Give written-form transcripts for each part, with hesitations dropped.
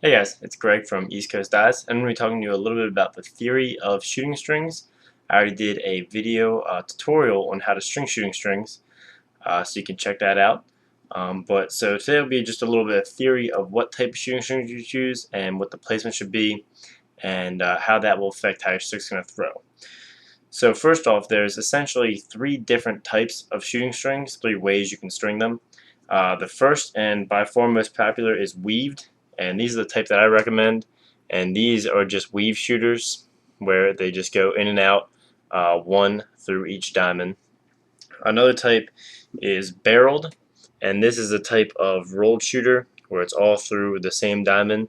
Hey guys, it's Greg from East Coast Dice, and I'm going to be talking to you a little bit about the theory of shooting strings. I already did a video tutorial on how to string shooting strings, so you can check that out. So today will be just a little bit of theory of what type of shooting strings you choose and what the placement should be, and how that will affect how your stick's going to throw. So first off, there's essentially three different types of shooting strings, three ways you can string them. The first and by far most popular is weaved, and these are the type that I recommend. And these are just weave shooters where they just go in and out, one through each diamond. Another type is barreled, and this is a type of rolled shooter where it's all through the same diamond,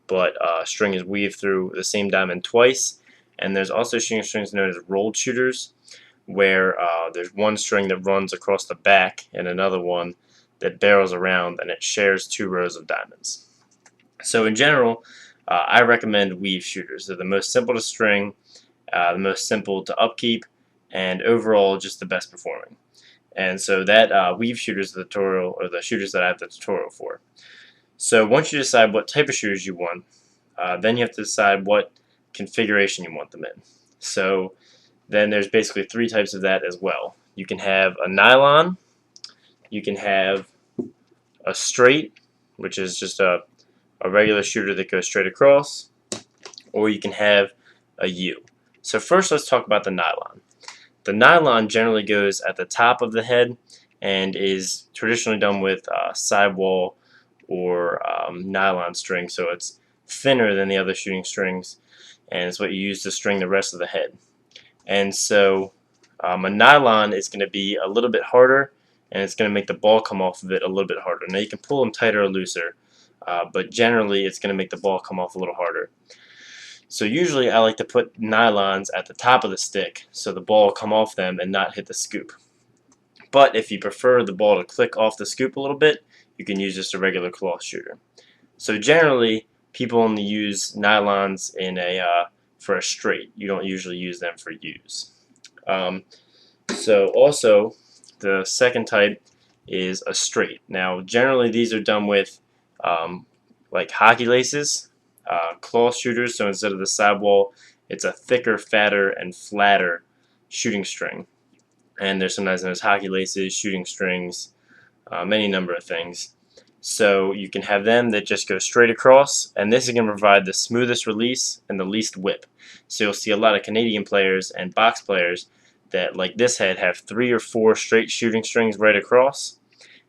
but string is weaved through the same diamond twice. And there's also shooting strings known as rolled shooters, where there's one string that runs across the back and another one that barrels around, and it shares two rows of diamonds. So in general, I recommend weave shooters. They're the most simple to string, the most simple to upkeep, and overall just the best performing. And so that weave shooters the tutorial, or the shooters that I have the tutorial for. So once you decide what type of shooters you want, then you have to decide what configuration you want them in. So then there's basically three types of that as well. You can have a nylon, you can have a straight, which is just a regular shooter that goes straight across, or you can have a U. So first let's talk about the nylon. The nylon generally goes at the top of the head and is traditionally done with sidewall or nylon string, so it's thinner than the other shooting strings, and it's what you use to string the rest of the head. And so a nylon is going to be a little bit harder, and it's going to make the ball come off of it a little bit harder. Now you can pull them tighter or looser, but generally it's going to make the ball come off a little harder. So usually I like to put nylons at the top of the stick so the ball will come off them and not hit the scoop. But if you prefer the ball to click off the scoop a little bit, you can use just a regular cloth shooter. So generally people only use nylons in for a straight. You don't usually use them for U's. So also, the second type is a straight. Now, generally these are done with like hockey laces, cloth shooters. So instead of the sidewall, it's a thicker, fatter, and flatter shooting string. And there's sometimes known as hockey laces, shooting strings, any number of things. So you can have them that just go straight across, and this is going to provide the smoothest release and the least whip. So you'll see a lot of Canadian players and box players that, like this head, have 3 or 4 straight shooting strings right across,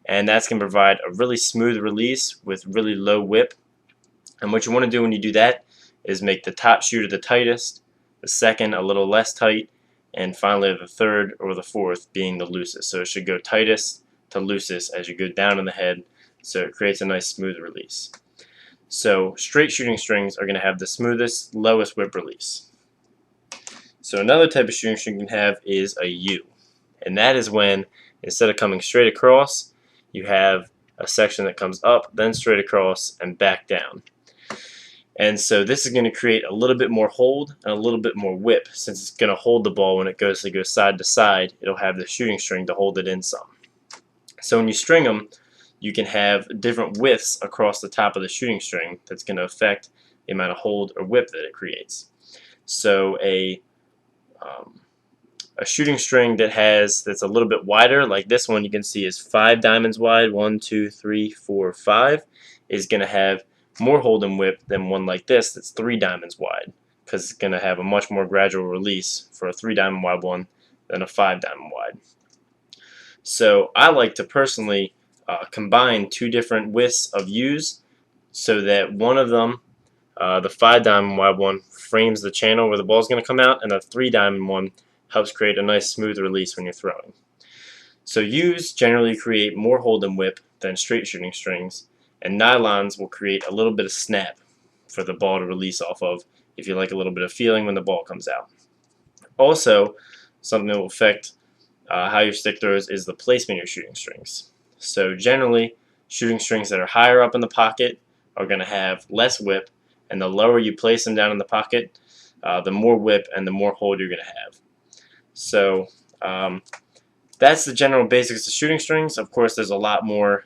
and that's going to provide a really smooth release with really low whip. And what you want to do when you do that is make the top shooter the tightest, the second a little less tight, and finally the third or the fourth being the loosest. So it should go tightest to loosest as you go down in the head, so it creates a nice smooth release. So straight shooting strings are going to have the smoothest, lowest whip release. So another type of shooting string you can have is a U, and that is when instead of coming straight across, you have a section that comes up, then straight across, and back down. And so this is going to create a little bit more hold and a little bit more whip, since it's going to hold the ball when it goes to go side to side. It'll have the shooting string to hold it in some. So when you string them, you can have different widths across the top of the shooting string that's going to affect the amount of hold or whip that it creates. So a shooting string that's a little bit wider, like this one you can see is 5 diamonds wide, 1, 2, 3, 4, 5, is going to have more hold and whip than one like this that's 3 diamonds wide, because it's going to have a much more gradual release for a 3 diamond wide one than a 5 diamond wide. So I like to personally combine 2 different widths of U's so that one of them, the 5 diamond wide one, frames the channel where the ball is going to come out, and the 3 diamond one helps create a nice smooth release when you're throwing. So U's generally create more hold and whip than straight shooting strings, and nylons will create a little bit of snap for the ball to release off of if you like a little bit of feeling when the ball comes out. Also, something that will affect how your stick throws is the placement of your shooting strings. So generally, shooting strings that are higher up in the pocket are going to have less whip, and the lower you place them down in the pocket, the more whip and the more hold you're going to have. So that's the general basics of shooting strings. Of course, there's a lot more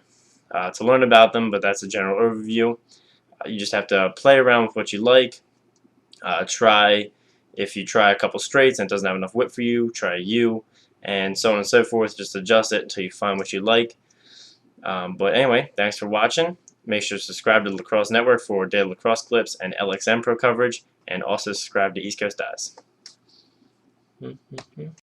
to learn about them, but that's a general overview. You just have to play around with what you like. If you try a couple straights and it doesn't have enough whip for you, try a U, and so on and so forth. Just adjust it until you find what you like. But anyway, thanks for watching. Make sure to subscribe to the Lacrosse Network for daily lacrosse clips and LXM Pro coverage, and also subscribe to East Coast Dies.